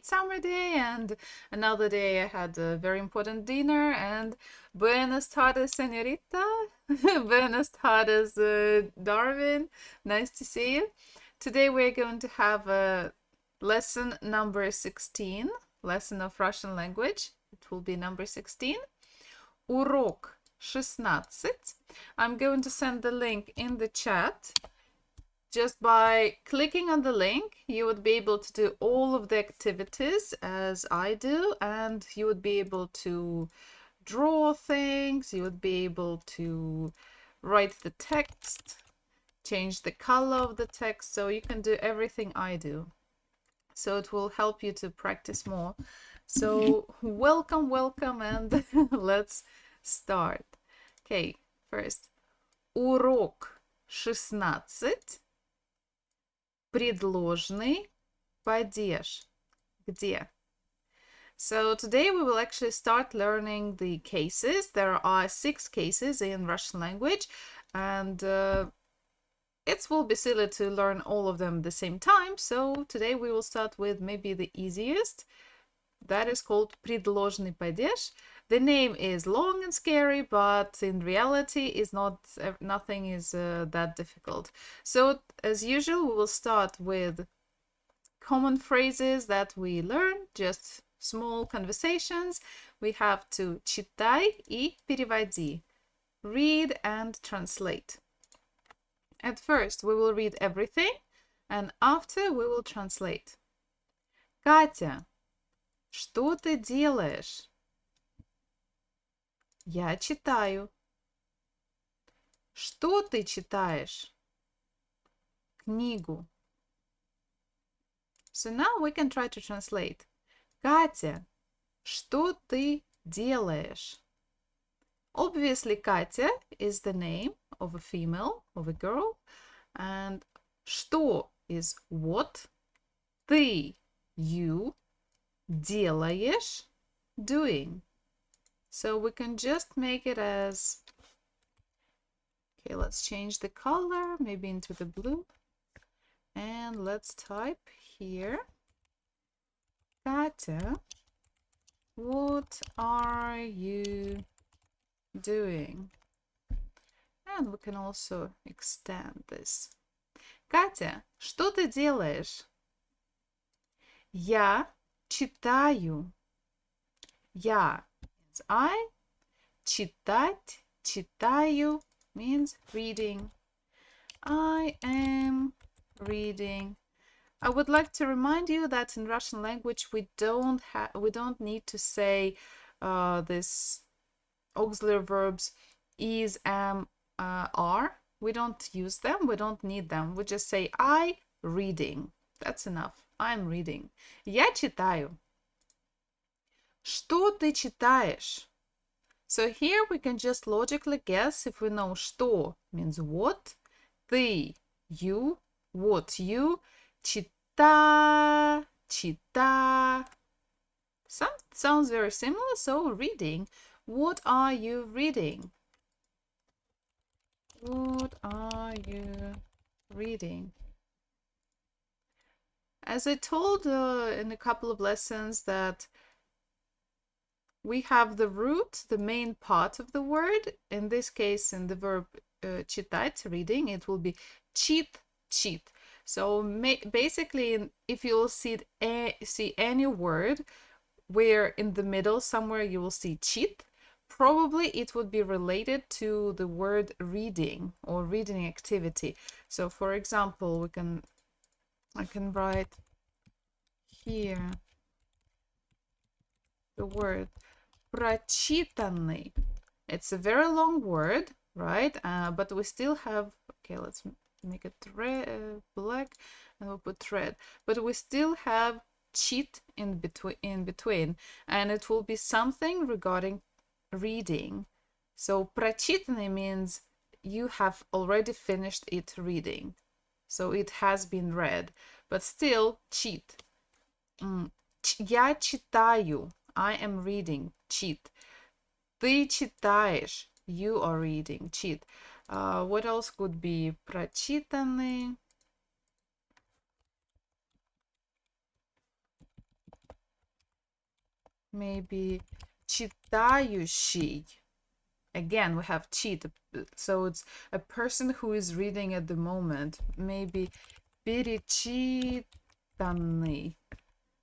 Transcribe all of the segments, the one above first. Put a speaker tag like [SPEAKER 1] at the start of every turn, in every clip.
[SPEAKER 1] great summer day, and another day I had a very important dinner. And buenas tardes, señorita. Buenas tardes, Darwin. Nice to see you. Today we're going to have a lesson number 16, lesson of Russian language. It will be number 16. Урок 16. I'm going to send the link in the chat. Just by clicking on the link, you would be able to do all of the activities as I do, and you would be able to draw things, you would be able to write the text, change the color of the text, so you can do everything I do. So it will help you to practice more. So welcome, and let's start. Okay, first. Урок 16. Предложный, падеж. Где? So today we will actually start learning the cases. There are 6 cases in Russian language, and it will be silly to learn all of them at the same time. So today we will start with maybe the easiest. That is called предложный падеж. The name is long and scary, but in reality is nothing is that difficult. So as usual, we will start with common phrases that we learn, just small conversations. We have to читай и переводи, read and translate. At first, we will read everything, and after we will translate. Катя, что ты делаешь? Я читаю. Что ты читаешь? Книгу. So now we can try to translate. Катя, что ты делаешь? Obviously, Katya is the name of a female, of a girl, and что is what, ты, you, делаешь, doing. So we can just make it as, okay, let's change the color, maybe into the blue. And let's type here, Katya, what are you doing? And we can also extend this. Katya, что ты делаешь? Я читаю. Я means I. Читать, читаю means reading. I am reading. I would like to remind you that in Russian language we don't need to say this auxiliary verbs is, am, are. We don't use them. We don't need them. We just say I reading. That's enough. I'm reading. Я читаю. Что ты читаешь? So here we can just logically guess if we know что means what, ты, you, what, you, чита, чита. Sounds very similar, so reading. What are you reading? What are you reading? As I told in a couple of lessons that we have the root, the main part of the word. In this case, in the verb читать, reading, it will be чит, чит. So basically, if you will see any word where in the middle somewhere you will see чит, probably it would be related to the word reading or reading activity. So for example, I can write here the word прочитанный. It's a very long word, right? But we still have, okay, let's make it black and we'll put red. But we still have чит in between, and it will be something regarding reading. So прочитанный means you have already finished it reading. So it has been read, but still чит. Я читаю. I am reading. Чит. Ты читаешь. You are reading. Чит. What else could be прочитанный? maybe читающий. Again, we have cheat, so it's a person who is reading at the moment. Maybe перечитанный.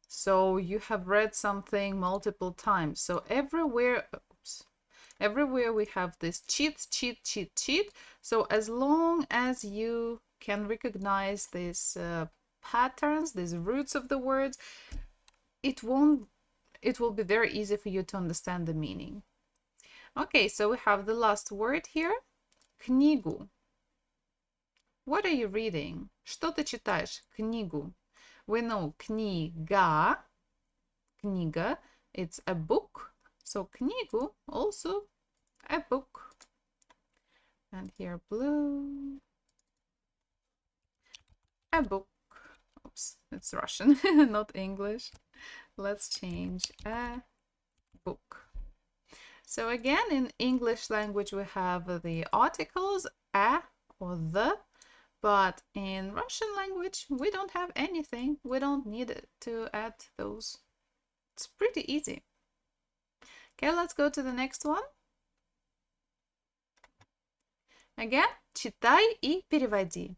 [SPEAKER 1] So you have read something multiple times. So everywhere, everywhere we have this cheat. So as long as you can recognize these patterns, these roots of the words, it will be very easy for you to understand the meaning. Okay, so we have the last word here. Книгу. What are you reading? Что ты читаешь? Книгу. We know книга. Книга. It's a book. So книгу also a book. And here blue. A book. Oops, it's Russian, not English. Let's change a book. So again, in English language, we have the articles a or the, but in Russian language, we don't have anything. We don't need to add those. It's pretty easy. Okay, let's go to the next one. Again, читай и переводи.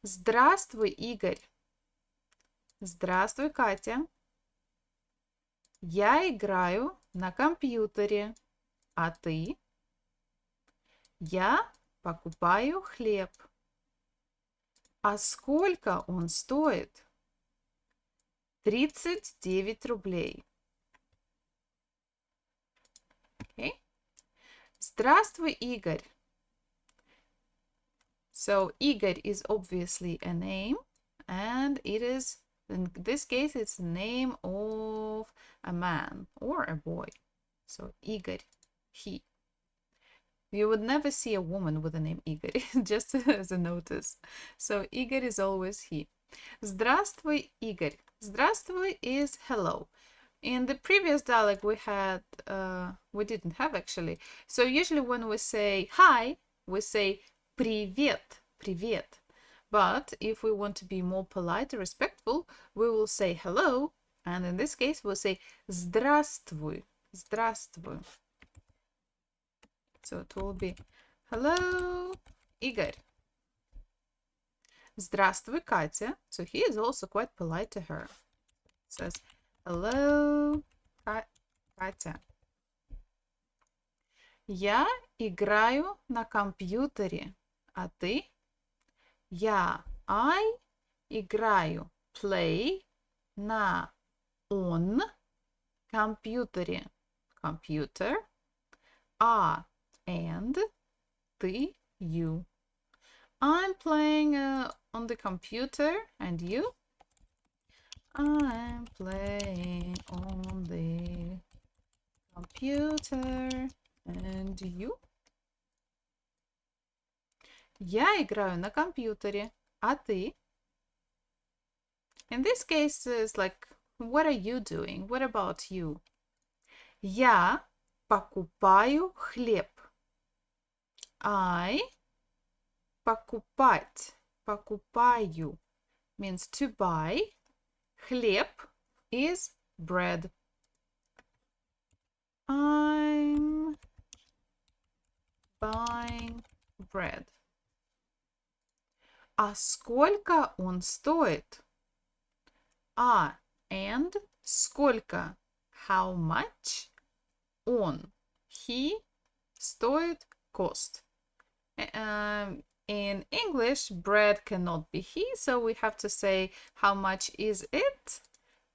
[SPEAKER 1] Здравствуй, Игорь. Здравствуй, Катя. Я играю на компьютере. А ты? Я покупаю хлеб. А сколько он стоит? 39 рублей. Okay. Здравствуй, Игорь. So Igor is obviously a name, and it is, in this case, it's the name of a man or a boy. So Igor, he. You would never see a woman with the name Igor, just as a notice. So Igor is always he. Здравствуй, Игорь. Здравствуй is hello. In the previous dialogue we had, we didn't have actually. So usually when we say hi, we say привет, привет. But if we want to be more polite and respectful, we will say hello. And in this case, we'll say здравствуй, здравствуй. So it will be hello, Игорь. Здравствуй, Катя. So he is also quite polite to her. Says hello, Катя. Я играю на компьютере. А ты? I играю, play, на on компьютере, computer, and ты, you. I'm playing on the computer, and you? I'm playing on the computer, and you? Я играю на компьютере, а ты? In this case, it's like, what are you doing? What about you? Я покупаю хлеб. I покупать, покупаю means to buy. Хлеб is bread. I'm buying bread. А сколько он стоит? And сколько? How much? Он, he, стоит, cost. In English, bread cannot be he, so we have to say how much is it.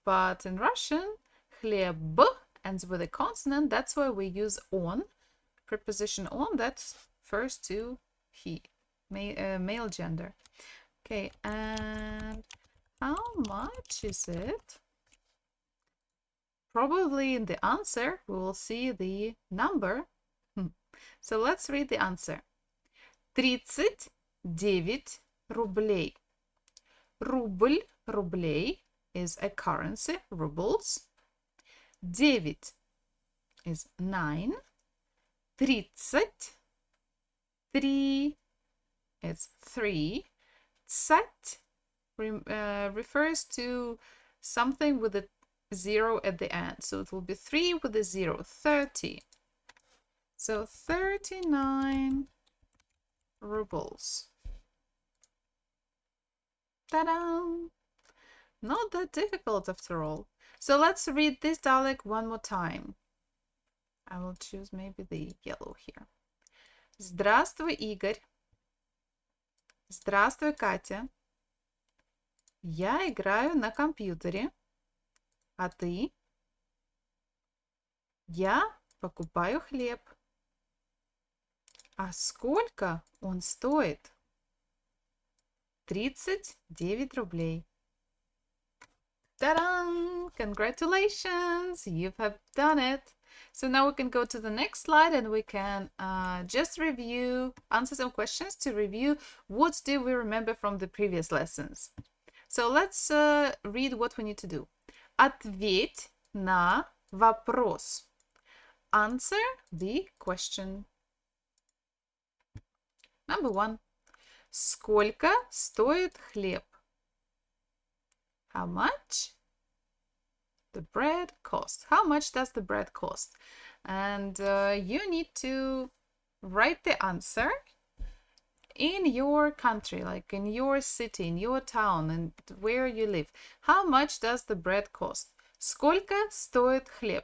[SPEAKER 1] But in Russian, хлеб ends with a consonant. That's why we use on, preposition on, that refers to he, male gender. Okay, and how much is it? Probably in the answer, we will see the number. So let's read the answer. 39 рублей. Рубль, рублей is a currency, rubles. 9 is 9. 33 is 3. Цать refers to something with a 0 at the end. So it will be 3 with a 0, 30. So 39 rubles. Ta-da! Not that difficult after all. So let's read this dialogue one more time. I will choose maybe the yellow here. Здравствуй, Игорь. Здравствуй, Катя. Я играю на компьютере. А ты? Я покупаю хлеб. А сколько он стоит? 39 рублей. Ta-da! Congratulations! You have done it! So now we can go to the next slide and we can just review, answer some questions to review what do we remember from the previous lessons. So let's read what we need to do. Ответь на вопрос. Answer the question. Number 1. Сколько стоит хлеб? How much the bread costs? How much does the bread cost? And you need to write the answer in your country, like in your city, in your town, and where you live. How much does the bread cost? Сколько стоит хлеб?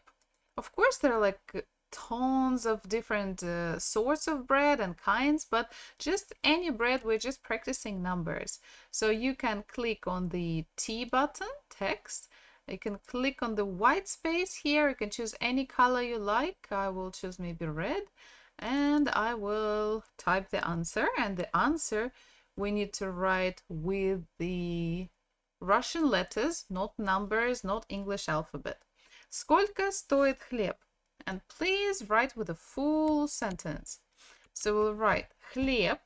[SPEAKER 1] Of course, there are like tons of different sorts of bread and kinds, but just any bread, we're just practicing numbers. So you can click on the T button, text. You can click on the white space here. You can choose any color you like. I will choose maybe red. And I will type the answer. And the answer we need to write with the Russian letters, not numbers, not English alphabet. Сколько стоит хлеб? And please write with a full sentence. So we'll write хлеб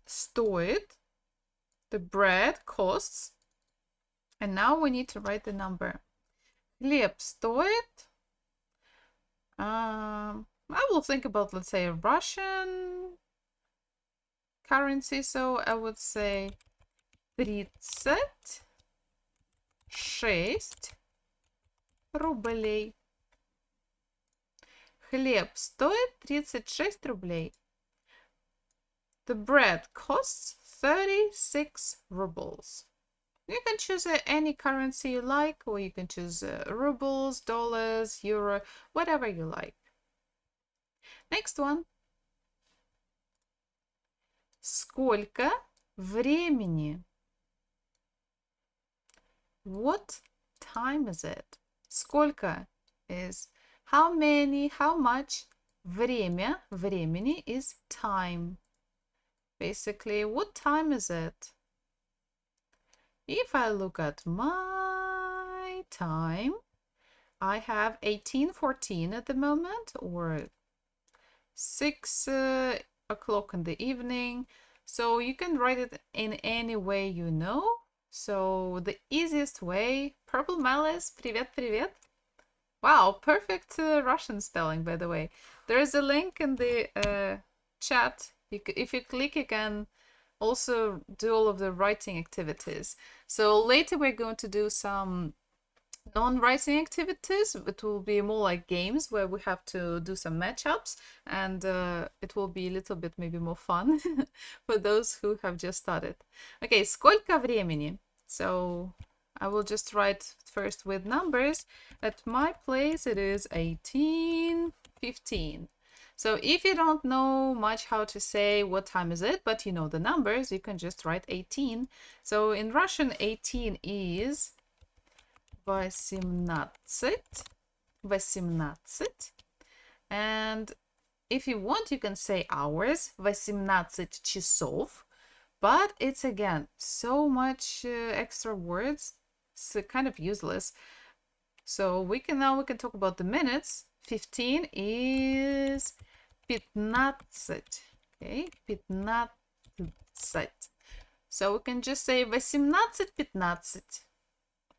[SPEAKER 1] стоит, the bread costs, and now we need to write the number. Хлеб стоит, I will think about, let's say, Russian currency, so I would say 36 рублей. Хлеб стоит 36 рублей. The bread costs 36 rubles. You can choose any currency you like, or you can choose rubles, dollars, euro, whatever you like. Next one. Сколько времени? What time is it? Сколько is how many, how much. Время, времени is time. Basically, what time is it? If I look at my time, I have 18:14 at the moment, or 6 o'clock in the evening. So you can write it in any way you know. So the easiest way, Purple Malice, привет, привет. Wow, perfect Russian spelling, by the way. There is a link in the chat. If you click, you can also do all of the writing activities. So later we're going to do some non-writing activities. It will be more like games where we have to do some matchups, and it will be a little bit maybe more fun for those who have just started. Okay, сколько времени? So I will just write first with numbers. At my place it is 18:15. So if you don't know much how to say what time is it, but you know the numbers, you can just write 18. So in Russian, 18 is 18. 18. And if you want, you can say hours, 18 часов. But it's, again, so much extra words. It's kind of useless. So we can talk about the minutes. 15 is 15. Okay, 15. So we can just say 18:15.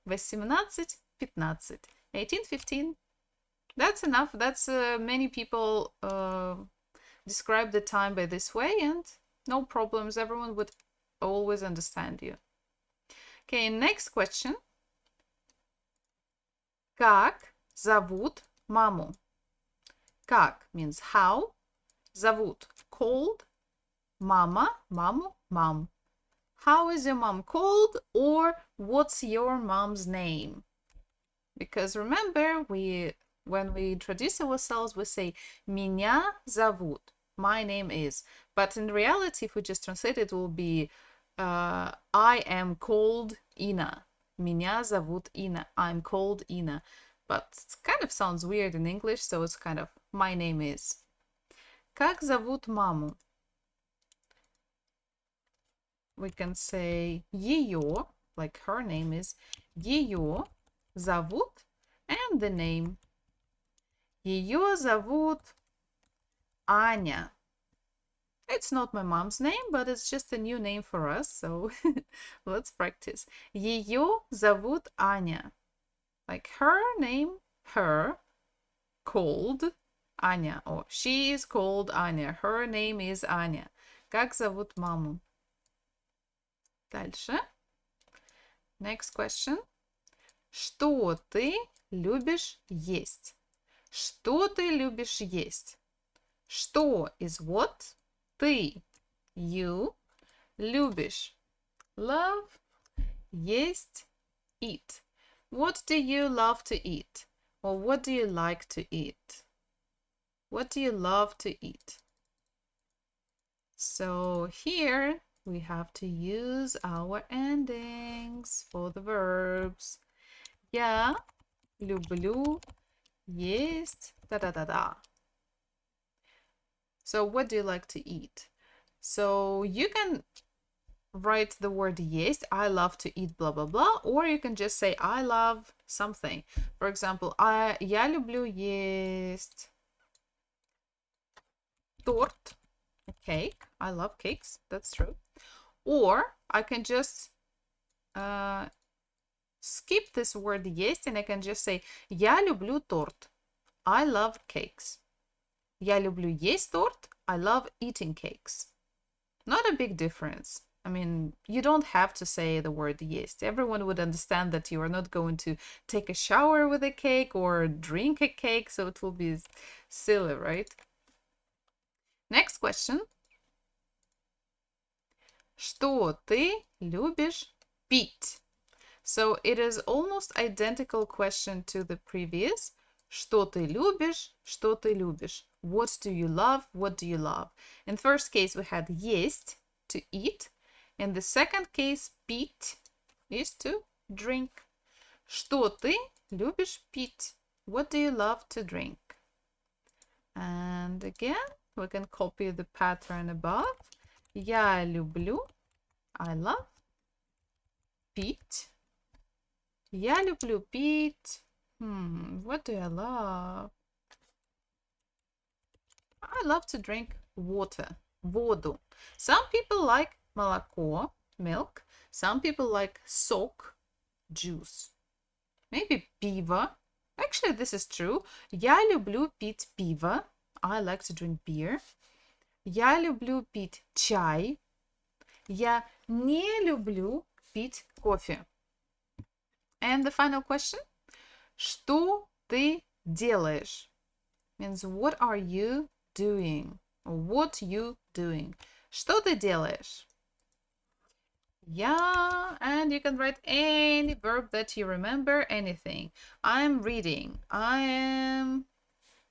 [SPEAKER 1] 18:15. 18:15. That's enough. That's many people describe the time by this way, and no problems. Everyone would always understand you. Okay, next question. Как зовут маму? Как means how. Зовут called. Mama, маму, mom. How is your mom called? Or what's your mom's name? Because remember, when we introduce ourselves, we say меня зовут. My name is. But in reality, if we just translate it, will be I am called Ina. Меня зовут Ina. I'm called Ina. But it kind of sounds weird in English, so it's kind of my name is. Как зовут маму? We can say ее, like her name is. Ее зовут, and the name. Ее зовут Аня. It's not my mom's name, but it's just a new name for us, so let's practice. Ее зовут Аня. Like her name, her, called Аня. Or she is called Аня. Her name is Аня. Как зовут маму? Дальше. Next question. Что ты любишь есть? Что ты любишь есть? Что is what? Ты, you, любишь, love, есть, eat. What do you love to eat? Or what do you like to eat? What do you love to eat? So here we have to use our endings for the verbs. Я люблю есть да-да-да-да. So what do you like to eat? So you can write the word есть, I love to eat blah blah blah, or you can just say I love something. For example, я люблю есть торт, a cake. I love cakes, that's true. Or I can just skip this word есть, and I can just say я люблю торт. I love cakes. Я люблю есть торт. I love eating cakes. Not a big difference. I mean, you don't have to say the word есть. Everyone would understand that you are not going to take a shower with a cake or drink a cake, so it will be silly, right? Next question. Что ты любишь пить? So it is almost identical question to the previous. Что ты любишь? Что ты любишь? What do you love? What do you love? In first case, we had есть, to eat. In the second case, пить is to drink. Что ты любишь пить? What do you love to drink? And again, we can copy the pattern above. Я люблю, I love, пить. Я люблю пить. What do I love? I love to drink water, воду. Some people like молоко, milk. Some people like сок, juice. Maybe пиво. Actually, this is true. Я люблю пить пиво. I like to drink beer. Я люблю пить чай. Я не люблю пить кофе. And the final question. Что ты делаешь? Means what are you doing? Or what you doing? Что ты делаешь? Yeah, and you can write any verb that you remember, anything. I'm reading. I am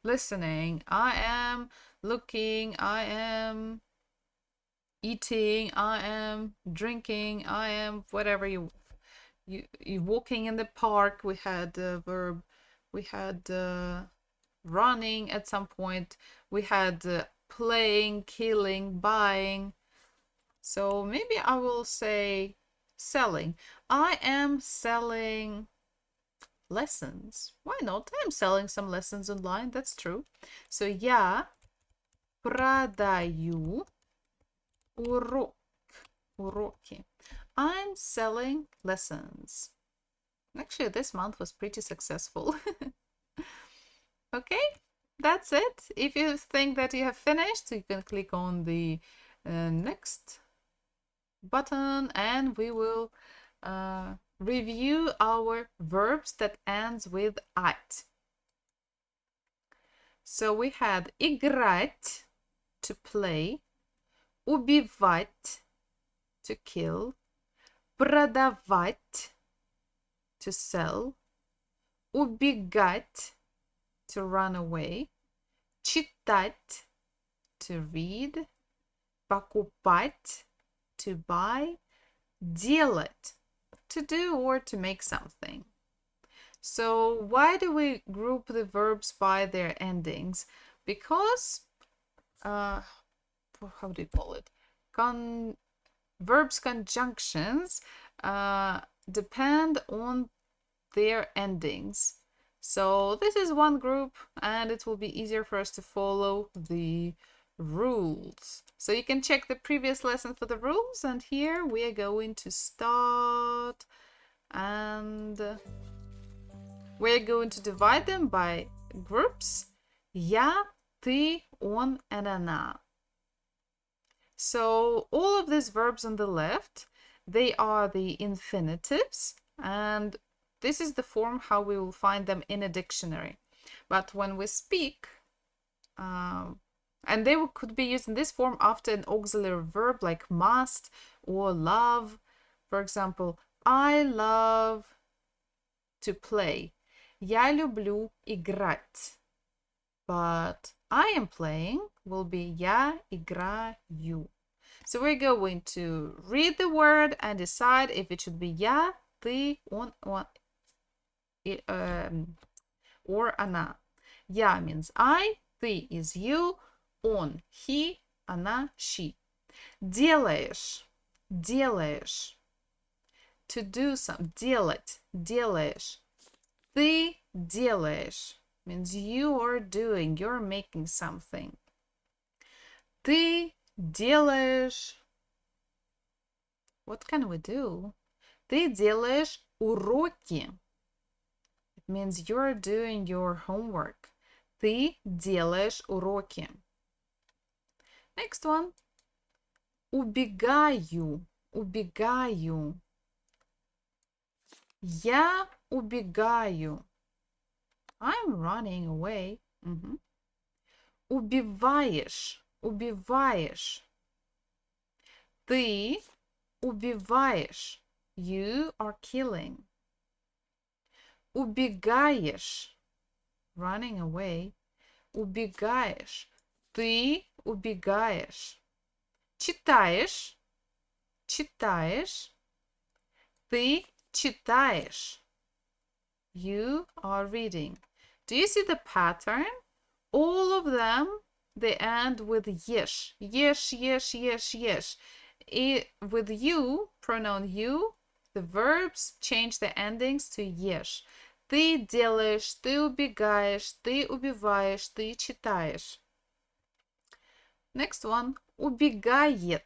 [SPEAKER 1] listening. I am looking. I am eating. I am drinking. I am whatever you walking in the park. We had the verb. We had running at some point. We had playing, killing, buying. So maybe I will say selling. I am selling lessons. Why not? I'm selling some lessons online. That's true. So я продаю уроки. I'm selling lessons. Actually, this month was pretty successful. Okay, that's it. If you think that you have finished, you can click on the next button and we will review our verbs that ends with at. So we had играть, to play, убивать, to kill, продавать, to sell, убегать, to run away, читать, to read, покупать, to buy, делать, to do or to make something. So why do we group the verbs by their endings? Because, how do you call it? Verbs conjunctions depend on their endings. So this is one group, and it will be easier for us to follow the rules. So you can check the previous lesson for the rules, and here we are going to start, and we're going to divide them by groups: я, ты, он, and она. So all of these verbs on the left, they are the infinitives, and this is the form how we will find them in a dictionary. But when we speak, and they could be used in this form after an auxiliary verb like must or love. For example, I love to play. Я люблю играть. But I am playing will be я играю. So we're going to read the word and decide if it should be я, ты, он, or она. Я means I, ты is you, он, he, она, she. Делаешь, делаешь. To do something, делать, делаешь. Ты делаешь means you are doing, you're making something. Ты делаешь. What can we do? Ты делаешь уроки. It means you're doing your homework. Ты делаешь уроки. Next one. Убегаю, убегаю. Я убегаю. I'm running away. Убиваешь, убиваешь. Ты убиваешь. You are killing. Убегаешь. Running away. Убегаешь. Ты убегаешь. Читаешь. Читаешь. Ты читаешь. You are reading. Do you see the pattern? All of them, they end with ешь. Ешь, ешь, ешь, ешь. With you, pronoun you, the verbs change the endings to ешь. Ты делаешь, ты убегаешь, ты убиваешь, ты читаешь. Next one. Убегает.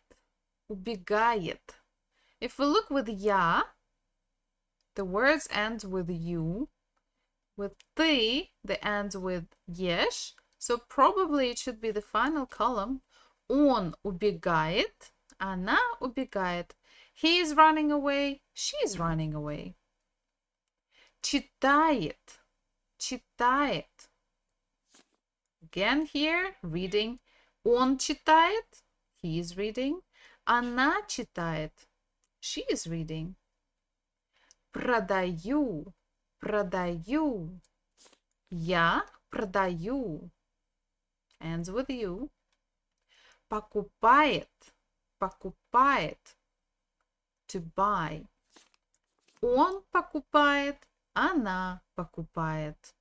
[SPEAKER 1] Убегает. If we look with я, the words end with you. With ты, they end with ешь. So probably it should be the final column. Он убегает. Она убегает. He is running away. She is running away. Читает. Читает. Again here, reading. Он читает. He is reading. Она читает. She is reading. Продаю. Продаю. Я продаю. Ends with you. Покупает. Покупает. To buy. Он покупает. Она покупает.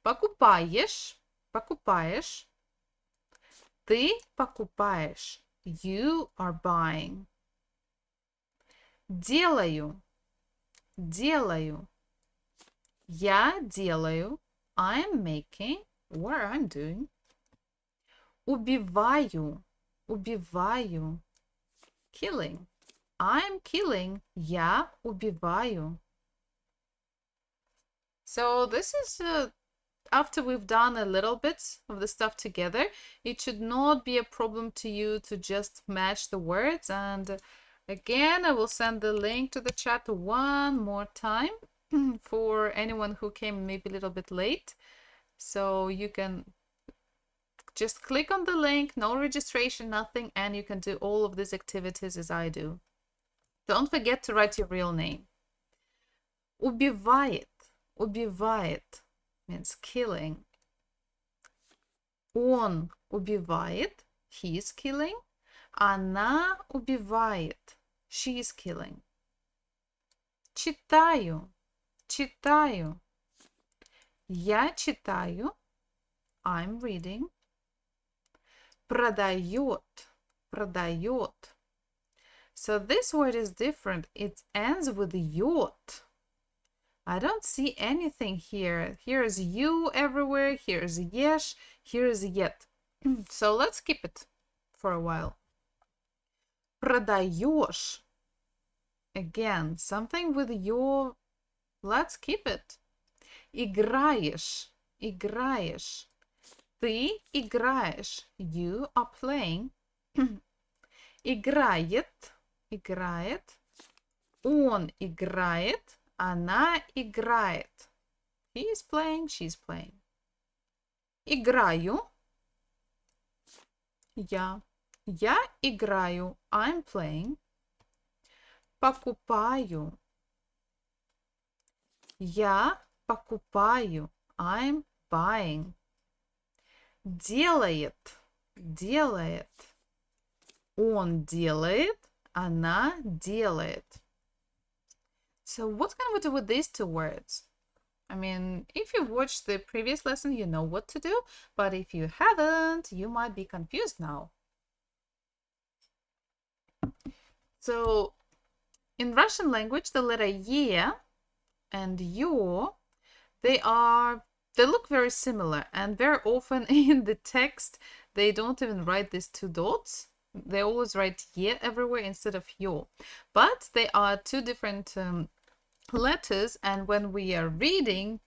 [SPEAKER 1] Покупаешь. Покупаешь. Ты покупаешь. You are buying. Делаю. Делаю. Я делаю. I'm making. Or I'm doing. Убиваю. Убиваю. Killing. I'm killing. Я убиваю. So this is after we've done a little bit of the stuff together, it should not be a problem to you to just match the words and Again, I will send the link to the chat one more time for anyone who came maybe a little bit late. So you can just click on the link, no registration, nothing, and you can do all of these activities as I do. Don't forget to write your real name. Убивает. Убивает means killing. Он убивает. He is killing. Она убивает. She is killing. Читаю. Читаю. Я читаю. I'm reading. Продает. Продает. So this word is different. It ends with yot. I don't see anything here. Here is you everywhere. Here is yesh. Here is yet. So let's keep it for a while. Продаешь. Again, something with your... Let's keep it. Играешь. Играешь. Ты играешь. You are playing. Играет. Играет. Он играет. Она играет. He is playing. She's playing. Играю. Я. Я играю. I'm playing. Покупаю. Я покупаю. I'm buying. Делает. Делает. Он делает. Она делает. So what can we do with these two words? I mean, if you watched the previous lesson, you know what to do. But if you haven't, you might be confused now. So in Russian language, the letter ye and yo, they look very similar, and very often in the text they don't even write these two dots. They always write ye everywhere instead of yo. But they are two different letters, and when we are reading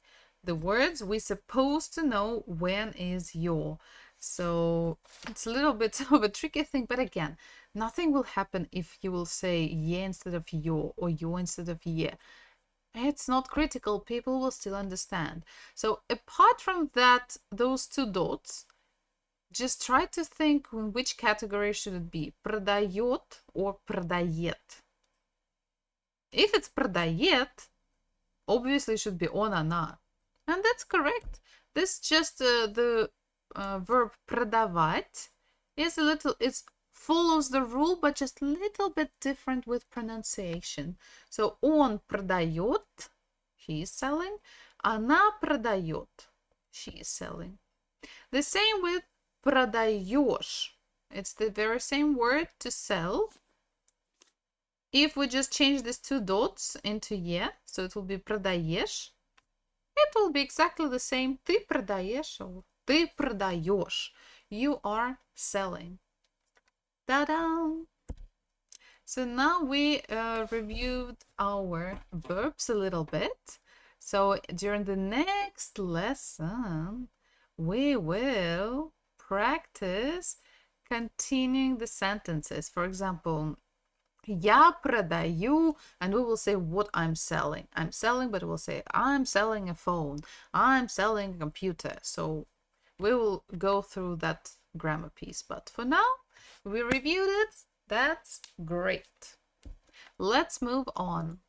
[SPEAKER 1] the words, we're supposed to know when is yo. So it's a little bit of a tricky thing, but again, nothing will happen if you will say ye instead of yo or yo instead of ye. It's not critical. People will still understand. So apart from that, those two dots, just try to think in which category should it be, продает or продает. If it's продает, obviously it should be он, она. And that's correct. This just the verb продавать is a little, it follows the rule, but just a little bit different with pronunciation. So он продает, he is selling. Она продает, she is selling. The same with продаешь. It's the very same word to sell. If we just change these two dots into ye, so it will be продаешь, it will be exactly the same. Ты продаешь or ты продаешь. You are selling. Ta-da! So now we reviewed our verbs a little bit. So during the next lesson, we will practice continuing the sentences. For example, я продаю, and we will say what I'm selling. I'm selling, but we'll say I'm selling a phone. I'm selling a computer. So we will go through that grammar piece. But for now, we reviewed it. That's great. Let's move on.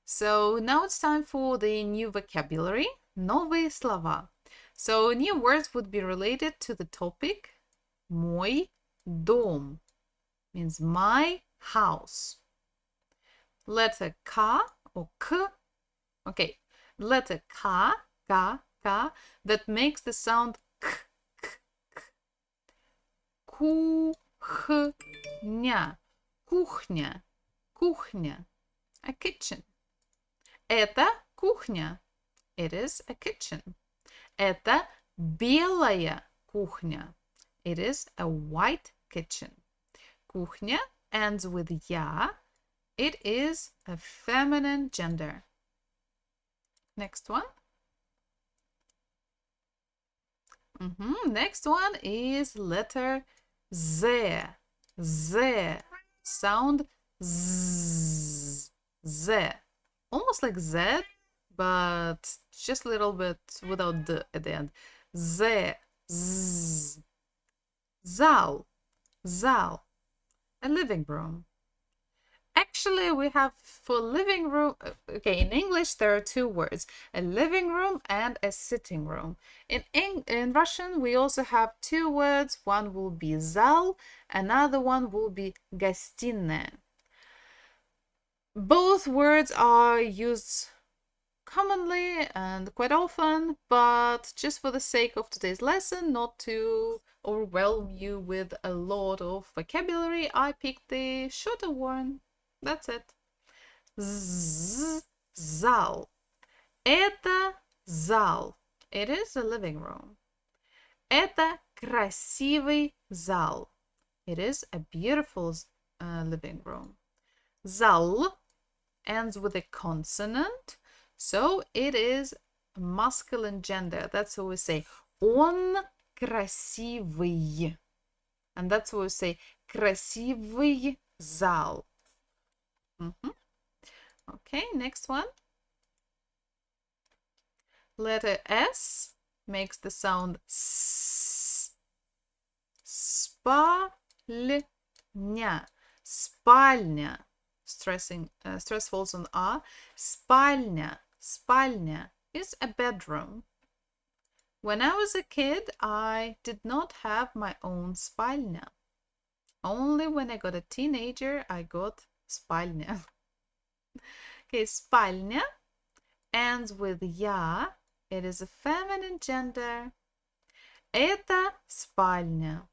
[SPEAKER 1] So now it's time for the new vocabulary. Новые слова. So new words would be related to the topic. Мой дом means my house. Letter K or K. Okay, letter K, K, K, that makes the sound K, K, K. Кухня, кухня, кухня, a kitchen. Это кухня. It is a kitchen. Это белая кухня. It is a white kitchen. Кухня ends with ya. It is a feminine gender. Next one. Next one is letter Z. Z. sound z, z, almost like z, but just a little bit without d at the end. Z, z, zal, zal, a living room. Actually, we have for living room, okay, in English there are two words, a living room and a sitting room. In Russian, we also have two words. One will be zal, another one will be гостиная. Both words are used commonly and quite often, but just for the sake of today's lesson, not to overwhelm you with a lot of vocabulary, I picked the shorter one. That's it. Зал. Это зал. It is a living room. Это красивый зал. It is a beautiful living room. Зал ends with a consonant, so it is masculine gender. That's what we say. Он красивый. And that's what we say. Красивый зал. Okay, next one. Letter S makes the sound S. Спальня. Спальня. Stress falls on R. Спальня. Спальня is a bedroom. When I was a kid, I did not have my own спальня. Only when I got a teenager, I got спальня. Okay, спальня ends with я. It is a feminine gender. Это спальня.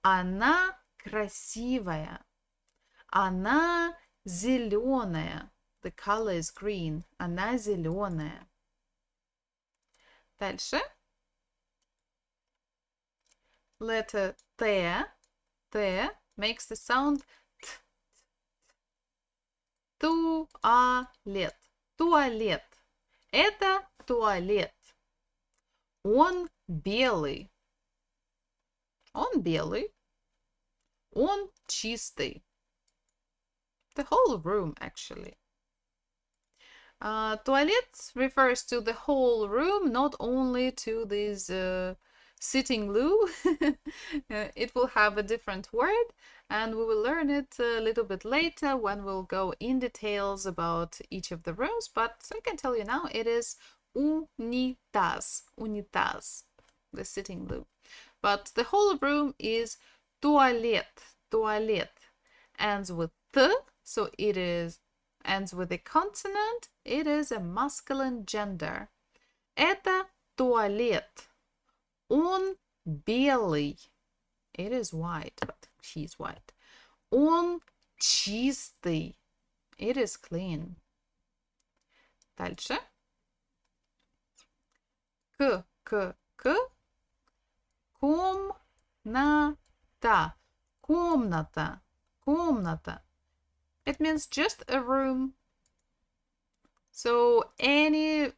[SPEAKER 1] Она красивая. Она зеленая. The color is green. Она зеленая. Дальше. Letter T. T makes the sound T. Туалет. Туалет. Это туалет. Он белый. Он белый. Он чистый. The whole room, actually. Toilet refers to the whole room, not only to this sitting loo. It will have a different word, and we will learn it a little bit later when we'll go in details about each of the rooms, but I can tell you now it is унитаз, унитаз, the sitting loo. But the whole room is туалет, туалет, ends with t, so it is ends with a consonant. It is a masculine gender. Это туалет. Он белый. It is white, but she's white. Он чистый. It is clean. Дальше. К. Комната. Комната. Комната. It means just a room. So any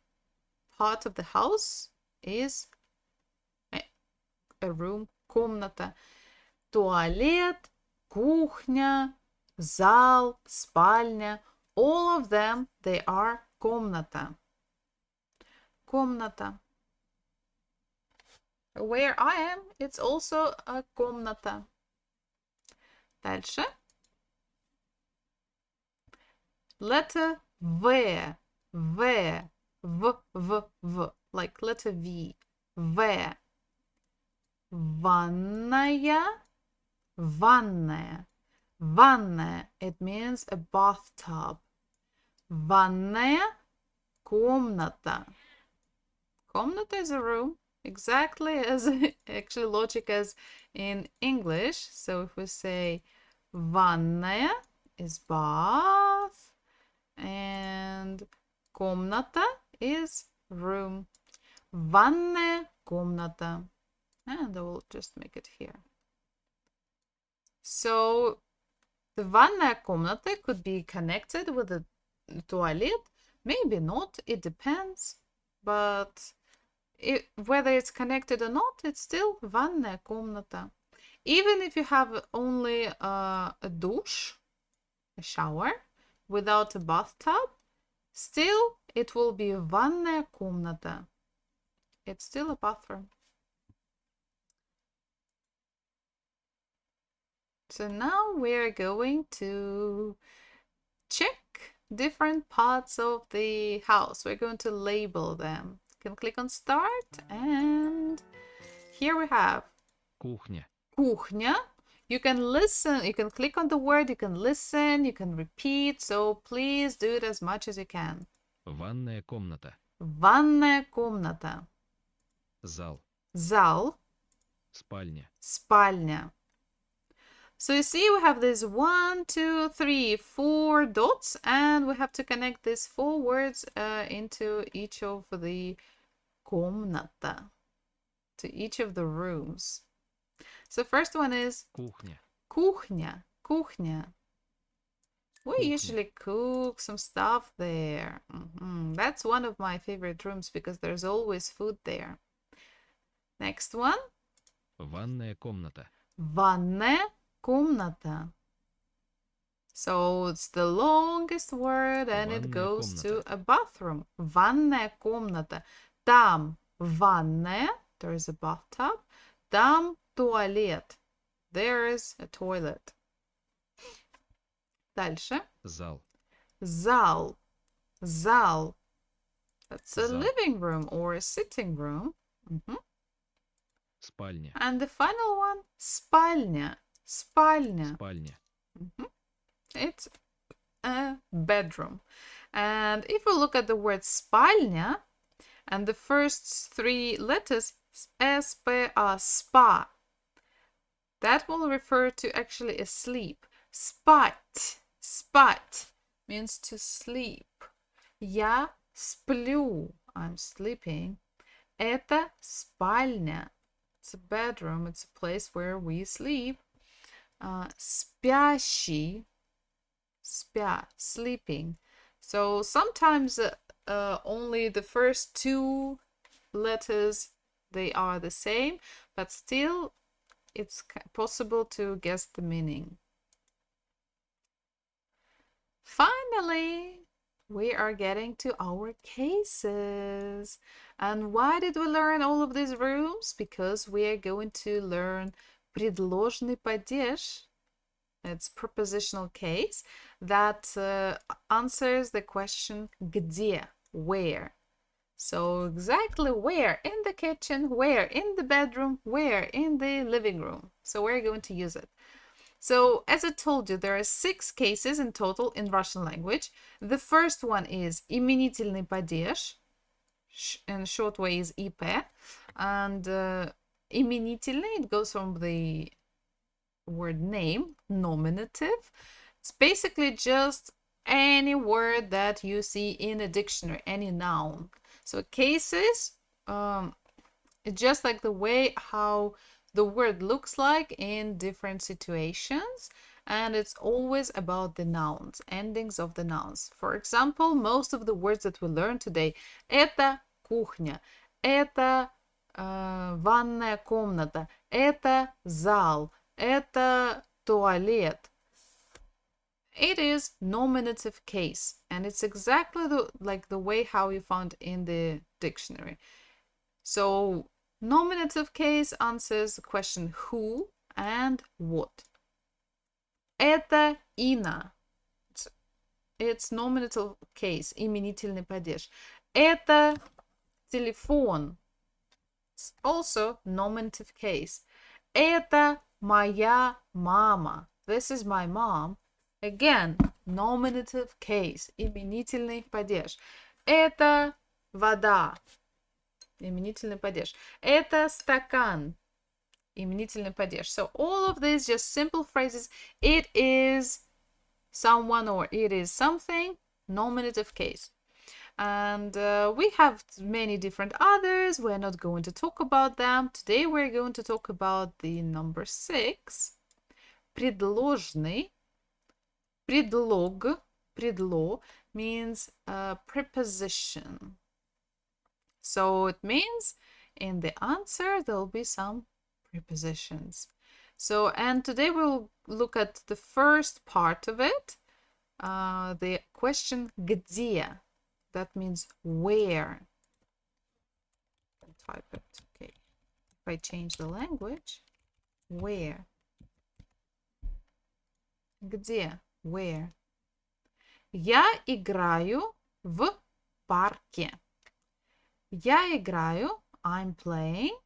[SPEAKER 1] part of the house is a room. Комната. Туалет, кухня, зал, спальня. All of them, they are комната. Комната. Where I am, it's also a комната. Дальше. Letter V. V. V. Like letter V. V. Ванная. Ванная. Ванная. It means a bathtub. Ванная. Комната. Комната is a room. Exactly as actually logic as in English. So if we say ванная is bath and комната is room. Ванная комната. And I will just make it here. So the ванная комната could be connected with the toilet. Maybe not. It depends. But whether it's connected or not, it's still ванная комната. even if you have only a douche, a shower, without a bathtub, still it will be ванная комната. It's still a bathroom. So now we're going to check different parts of the house. We're going to label them. You can click on start, and here we have
[SPEAKER 2] Кухня.
[SPEAKER 1] кухня. You can listen, you can click on the word, you can listen, you can repeat, so please do it as much as you can.
[SPEAKER 2] Ванная комната.
[SPEAKER 1] Ванная комната.
[SPEAKER 2] Зал.
[SPEAKER 1] Зал.
[SPEAKER 2] Спальня.
[SPEAKER 1] Спальня. So you see we have this 1, 2, 3, 4 dots, and we have to connect these 4 words into each of the комната, to each of the rooms. So first one is
[SPEAKER 2] Кухня.
[SPEAKER 1] кухня, кухня. We
[SPEAKER 2] Кухня.
[SPEAKER 1] usually cook some stuff there. That's one of my favorite rooms because there's always food there. Next one.
[SPEAKER 2] Ванная комната.
[SPEAKER 1] Ванная комната. So it's the longest word and it
[SPEAKER 2] Ванная
[SPEAKER 1] goes to
[SPEAKER 2] комната.
[SPEAKER 1] a bathroom. Ванная комната. Там ванная, there is a bathtub. Там туалет, there is a toilet. Дальше.
[SPEAKER 2] Зал.
[SPEAKER 1] Зал. Зал. That's a
[SPEAKER 2] Зал.
[SPEAKER 1] living room or a sitting room.
[SPEAKER 2] Спальня.
[SPEAKER 1] And the final one, спальня. Спальня.
[SPEAKER 2] Спальня.
[SPEAKER 1] It's a bedroom. And if we look at the word спальня, and the first 3 letters, S-P-A, spa, that will refer to actually a sleep. Спать. Спать means to sleep. Я сплю. I'm sleeping. Это спальня. It's a bedroom. It's a place where we sleep. Спящий. Спя. Sleeping. So sometimes only the first 2 letters, they are the same, but still it's possible to guess the meaning. Finally, we are getting to our cases. And why did we learn all of these rooms? Because we are going to learn предложный падеж. It's prepositional case that answers the question где, where. So exactly where? In the kitchen, where? In the bedroom, where? In the living room. So we're going to use it. So as I told you, there are 6 cases in total in Russian language. The first one is именительный падеж, in short way is IP, and именительный, it goes from the word name, nominative. It's basically just any word that you see in a dictionary, any noun. So cases, it's just like the way how the word looks like in different situations, and it's always about the nouns, endings of the nouns. For example, most of the words that we learned today, это кухня, это ванная комната, это зал, это туалет. It is nominative case, and it's exactly like the way how you found in the dictionary. So nominative case answers the question who and what. Это Инна. It's nominative case, именительный падеж. Это телефон. It's also nominative case. Это моя мама. This is my mom. Again, nominative case, именительный падеж. Это вода. Именительный падеж. Это стакан. Именительный падеж. So all of these just simple phrases. It is someone or it is something. Nominative case. And we have many different others. We're not going to talk about them. Today we're going to talk about the number 6. Предложный. Предлог. Предло means a preposition. So it means in the answer there'll be some prepositions. So, and today we'll look at the first part of it, the question где. That means where. I'll type it. Okay. If I change the language, where. Где? Where? Я играю в парке. Я играю, I'm playing.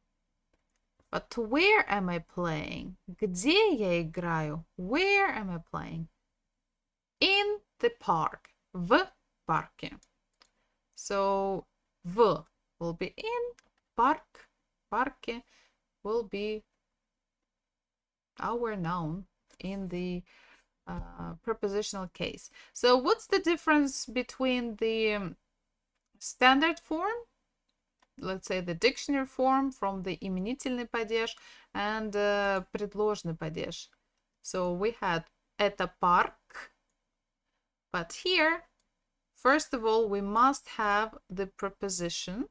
[SPEAKER 1] But where am I playing? Где я играю? Where am I playing? In the park. В парке. So, в will be in, парк, парке will be our noun in the prepositional case. So, what's the difference between the standard form, let's say the dictionary form, from the именительный падеж and предложный падеж? So, we had это парк, but here, first of all, we must have the preposition.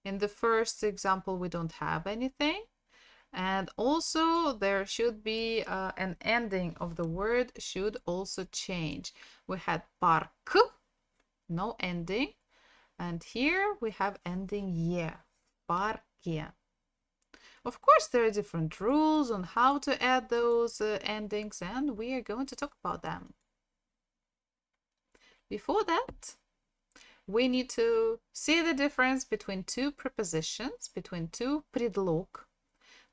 [SPEAKER 1] In the first example, we don't have anything. And also there should be an ending of the word should also change. We had park, no ending. And here we have ending ye, parke. Of course, there are different rules on how to add those endings, and we are going to talk about them. Before that, we need to see the difference between two prepositions, between two предлог.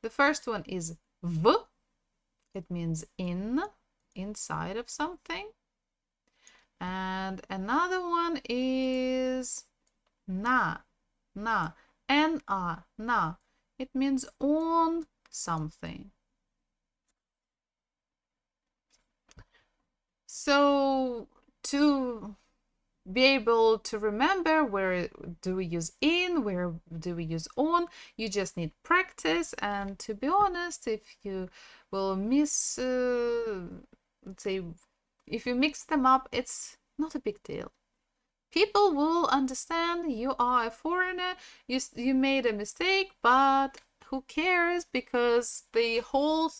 [SPEAKER 1] The first one is в. It means in, inside of something. And another one is на, на. It means on something. So to be able to remember where do we use in, where do we use on, you just need practice. And to be honest, if you will miss, let's say, if you mix them up, it's not a big deal. People will understand you are a foreigner, you made a mistake, but who cares, because the whole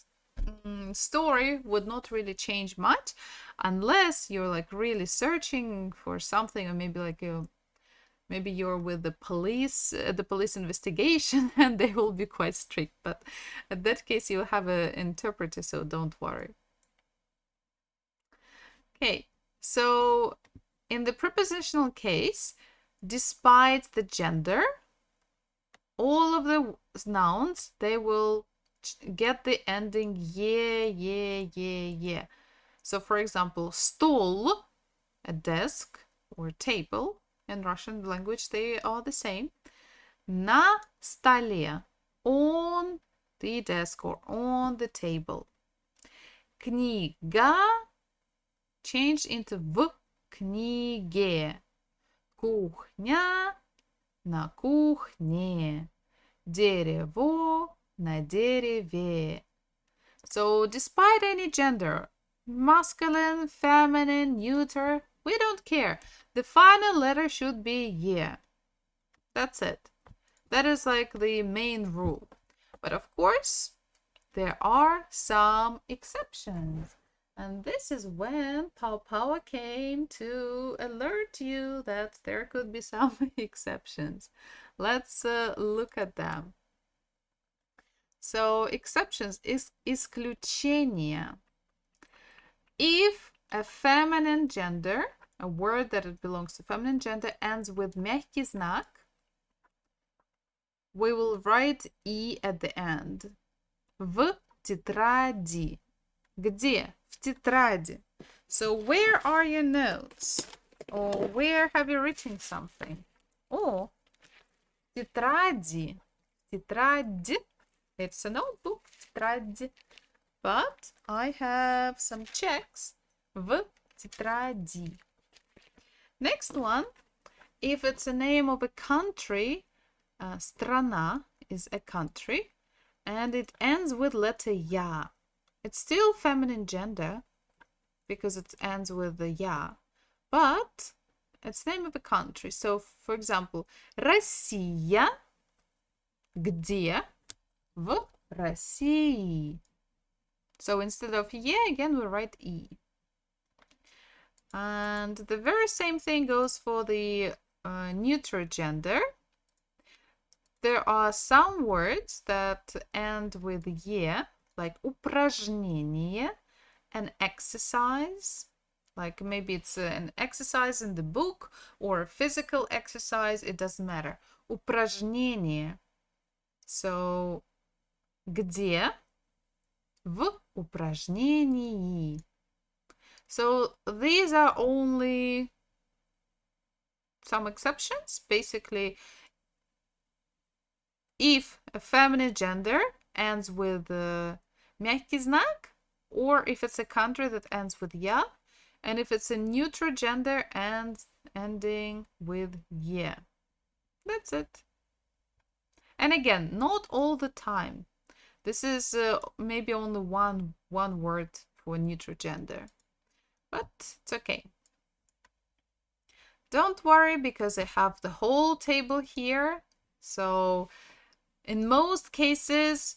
[SPEAKER 1] story would not really change much unless you're like really searching for something, or maybe like maybe you're with the police investigation and they will be quite strict, but in that case you'll have an interpreter, so don't worry. Okay, so in the prepositional case, despite the gender, all of the nouns, they will get the ending ye. So for example, stol, a desk or table, in Russian language they are the same. На столе, on the desk or on the table. Книга changed into в книге. Кухня, на кухне. Дерево, на дереве. So despite any gender, masculine, feminine, neuter, we don't care. The final letter should be ye. That's it. That is like the main rule. But of course, there are some exceptions. And this is when Pau came to alert you that there could be some exceptions. Let's look at them. So exceptions is исключение. If a feminine gender, a word that it belongs to feminine gender, ends with мягкий знак, we will write и at the end. В тетради. Где? В тетради. So where are your notes? Or where have you written something? Oh, тетради. Тетрадь. It's a notebook. Тетрадь. But I have some checks. В тетради. Next one. If it's a name of a country, страна is a country, and it ends with letter я. It's still feminine gender because it ends with the я, but it's name of a country. So, for example, Россия. Где? В России. So instead of ye, again, we write e. And the very same thing goes for the neutral gender. There are some words that end with ye, like упражнение, an exercise. Like maybe it's an exercise in the book or a physical exercise, it doesn't matter. Упражнение. So, где? В упражнении. So, these are only some exceptions. Basically, if a feminine gender ends with мягкий знак, or if it's a country that ends with ya, and if it's a neutral gender ending with ye. That's it. And again, not all the time. This is maybe only one word for neutral gender, but it's okay. Don't worry, because I have the whole table here. So in most cases,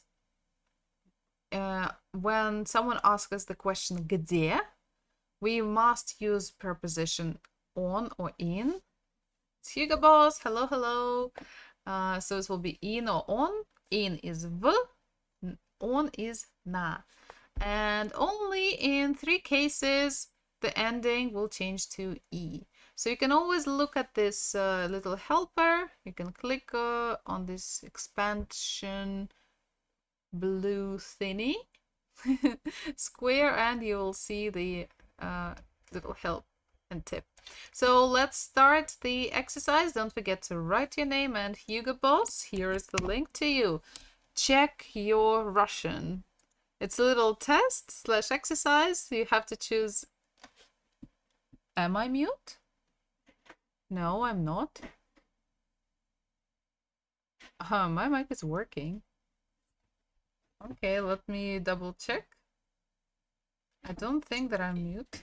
[SPEAKER 1] when someone asks us the question где, we must use preposition on or in. It's Hugo Boss. Hello, hello. So it will be in or on. In is v, on is na. And only in 3 cases the ending will change to e. So you can always look at this little helper. You can click on this expansion blue thingy square, and you will see the little help and tip. So let's start the exercise. Don't forget to write your name and Hugo Boss. Here is the link to you. Check your Russian. It's a little test / exercise. You have to choose. Am I mute? No, I'm not. My mic is working. Okay, let me double check. I don't think that I'm mute.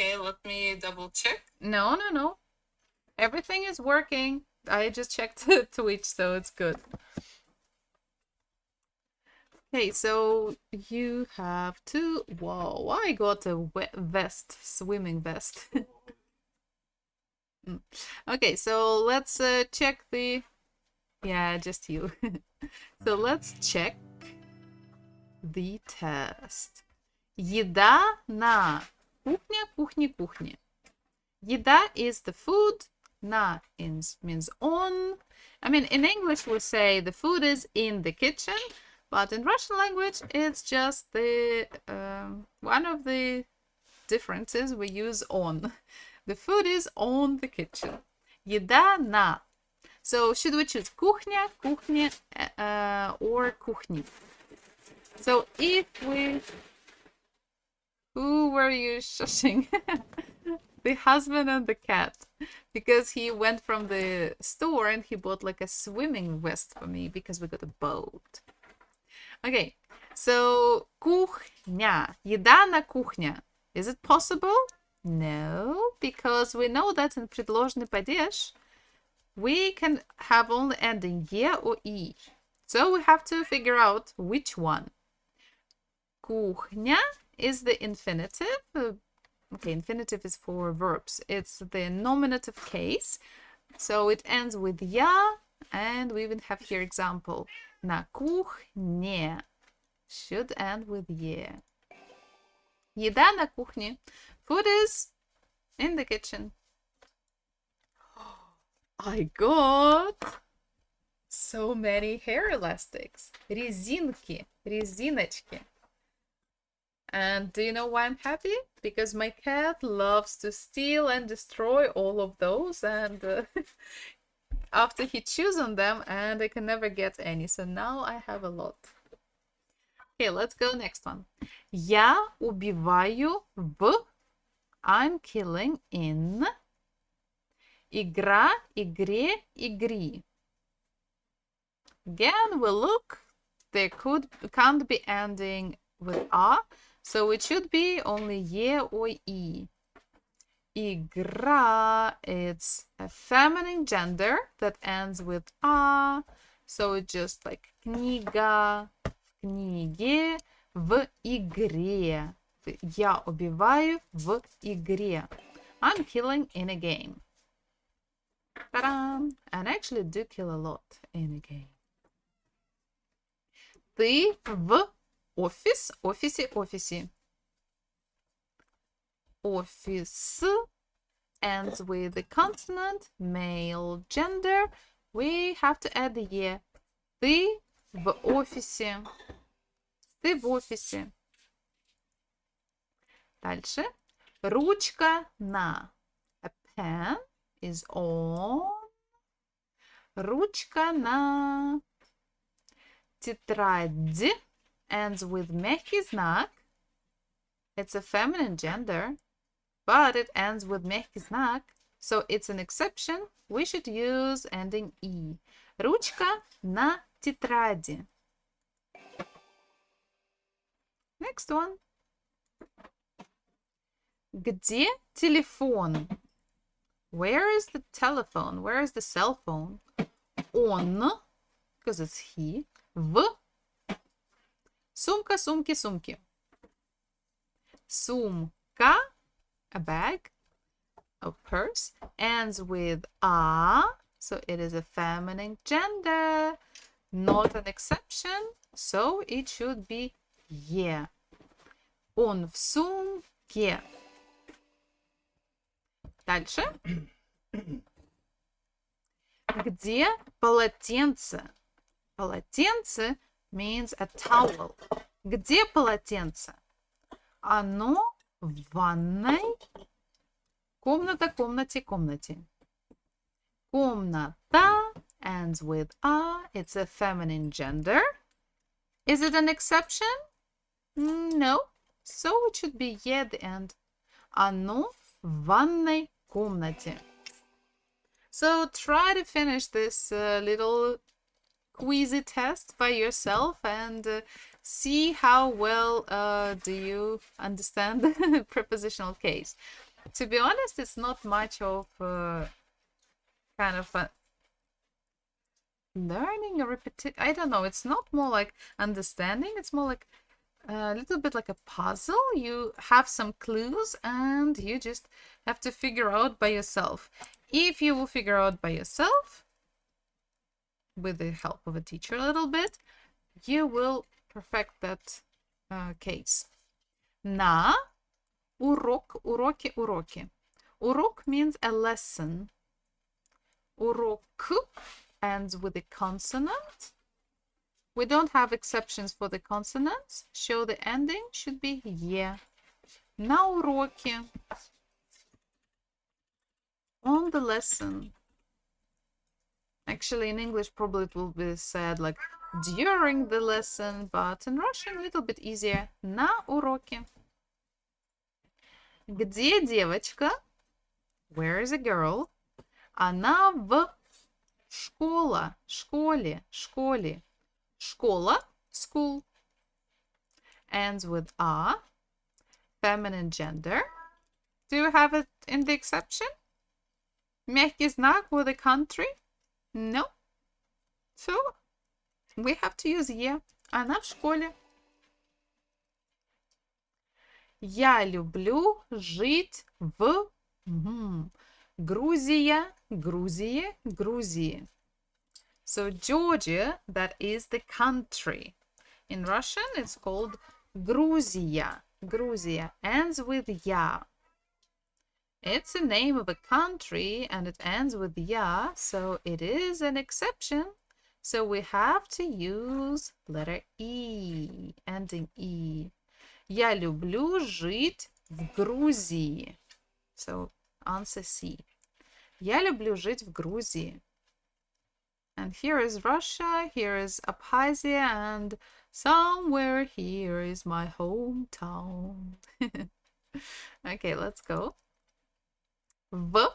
[SPEAKER 1] Okay, let me double check. No. Everything is working. I just checked Twitch, so it's good. Okay, so you have to... Whoa, I got a vest, swimming vest. Okay, so let's check the... Yeah, just you. So let's check the test. Еда на кухне, кухне, кухне. Еда is the food. На means on. I mean, in English we say the food is in the kitchen, but in Russian language it's just the one of the differences. We use on. The food is on the kitchen. Еда на. So should we choose кухня, кухня, or кухни? So if we... Who were you shushing? The husband and the cat. Because he went from the store and he bought like a swimming vest for me because we got a boat. Okay, so кухня. Еда на кухня. Is it possible? No, because we know that in предложный падеж we can have only ending ye or e. So we have to figure out which one. Кухня is the infinitive. Okay, infinitive is for verbs. It's the nominative case. So it ends with ya, and we even have here example. На кухне should end with ye. Еда на кухне. Food is in the kitchen. I got so many hair elastics. Резинки, резиночки. And do you know why I'm happy? Because my cat loves to steal and destroy all of those, and after he chews on them, and I can never get any. So now I have a lot. Okay, let's go next one. Я убиваю в. I'm killing in. Игра, игре, игри. Again, we look. There can't be ending with a, so it should be only ye or e. Игра, it's a feminine gender that ends with a, so it's just like книга, книге, в игре. Я убиваю в игре. I'm killing in a game. Ta-da! And I actually do kill a lot in a game. Ты в офисе. Office ends with the consonant, male, gender. We have to add the ye. Ты в офисе. Ты в офисе. Дальше. Ручка на. A pen is on. Ручка на. Тетрадь ends with мягкий знак. It's a feminine gender, but it ends with мягкий знак. So it's an exception. We should use ending E. Ручка на тетради. Next one. Где телефон? Where is the telephone? Where is the cell phone? Он, because it's he. В. Сумка, сумки, сумки. Сумка, a bag, a purse, ends with a, so it is a feminine gender, not an exception, so it should be ye. Он в сумке. Дальше. Где полотенце? Полотенце means a towel. Где полотенце? Оно в ванной. Комната, комнате, комнате. Комната ends with a. It's a feminine gender. Is it an exception? No. So it should be ye at the end. Оно в ванной комнате. So try to finish this little quizzy test by yourself and see how well do you understand the prepositional case. To be honest, it's not much of kind of a learning or repetition. I don't know. It's not more like understanding. It's more like a little bit like a puzzle. You have some clues and you just have to figure out by yourself. If you will figure out by yourself, with the help of a teacher a little bit, you will perfect that case. На урок, уроки, уроки. Урок means a lesson. Урок ends with a consonant. We don't have exceptions for the consonants, so the ending should be ye. На уроке. On the lesson. Actually, in English, probably it will be said like during the lesson, but in Russian, a little bit easier. На уроке. Где девочка? Where is a girl? Она в школа, школе, школе. Школа, school. Ends with a, feminine gender. Do you have it in the exception? Мягкий знак with a country? No. So, we have to use ye. Она в школе. Я люблю жить в Грузия, Грузии, Грузии. So, Georgia, that is the country. In Russian, it's called Gruzia. Gruzia ends with ya. It's a name of a country and it ends with ya, so it is an exception. So we have to use letter E, ending E. Я люблю жить в Грузии. So answer C. Я люблю жить в Грузии. And here is Russia, here is Abkhazia, and somewhere here is my hometown. Okay, let's go. В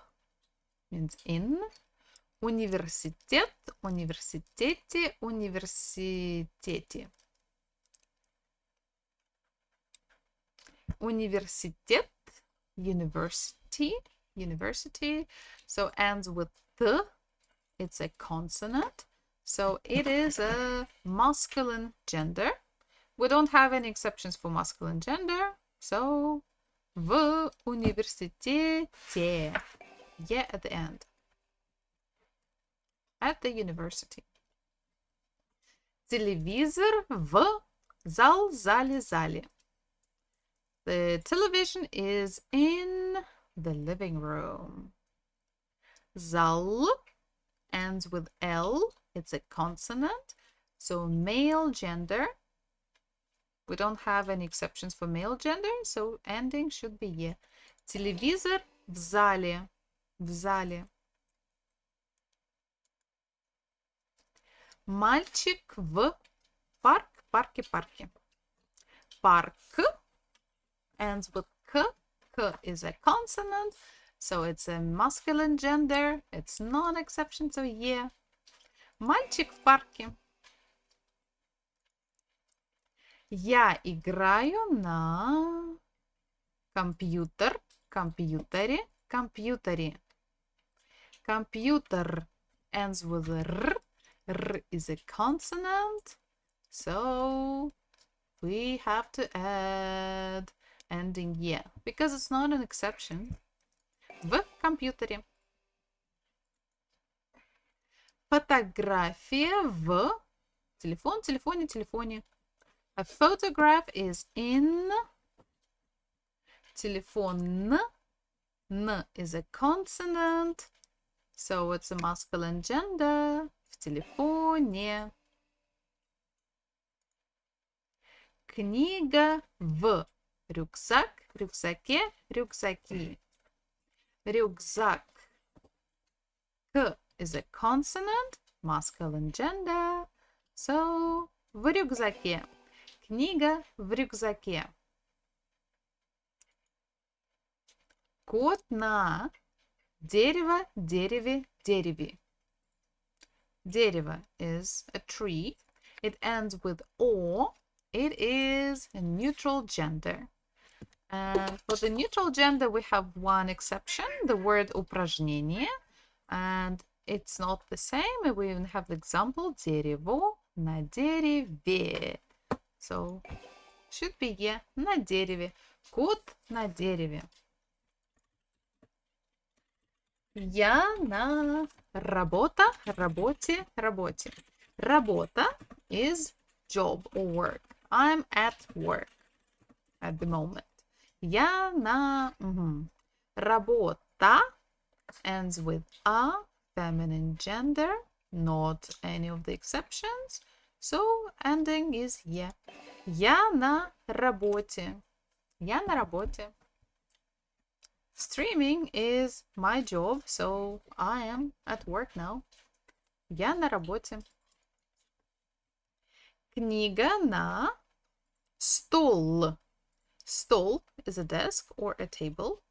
[SPEAKER 1] means in. Университет, университете, университете. Университет, university, university. So ends with the. It's a consonant. So it is a masculine gender. We don't have any exceptions for masculine gender, so в университете. Yeah, at the end. At the university. Телевизор в зал, зале, зале. The television is in the living room. Зал ends with L. It's a consonant. So male gender. We don't have any exceptions for male gender, so ending should be ye. Телевизор в зале. В зале. Мальчик в парк, парке, парке. Парк ends with K. K is a consonant, so it's a masculine gender. It's non-exception, so yeah. Мальчик в парке. Я играю на компьютере. Компьютере. Компьютер ends with R. R is a consonant, so we have to add ending yeah, because it's not an exception. В компьютере. Фотография в телефон, телефоне, телефоне. A photograph is in телефон. N is a consonant, so it's a masculine gender. В телефоне. Книга в рюкзак, рюкзаке, рюкзаки. Рюкзак. К is a consonant, masculine gender, so в рюкзаке. Книга в рюкзаке. Кот на дерево, дереве, дереве. Дерево is a tree. It ends with O. It is a neutral gender. And for the neutral gender, we have one exception, the word упражнение. And it's not the same. We even have the example дерево на дереве. So, should be yeah, на дереве. Кот на дереве. Я на работе. Работа is job or work. I'm at work at the moment. Я на работа ends with a, feminine gender, not any of the exceptions. So ending is yeah. Я на работе. Я на работе. Streaming is my job, so I am at work now. Я на работе. Книга на стол. Stol is a desk or a table.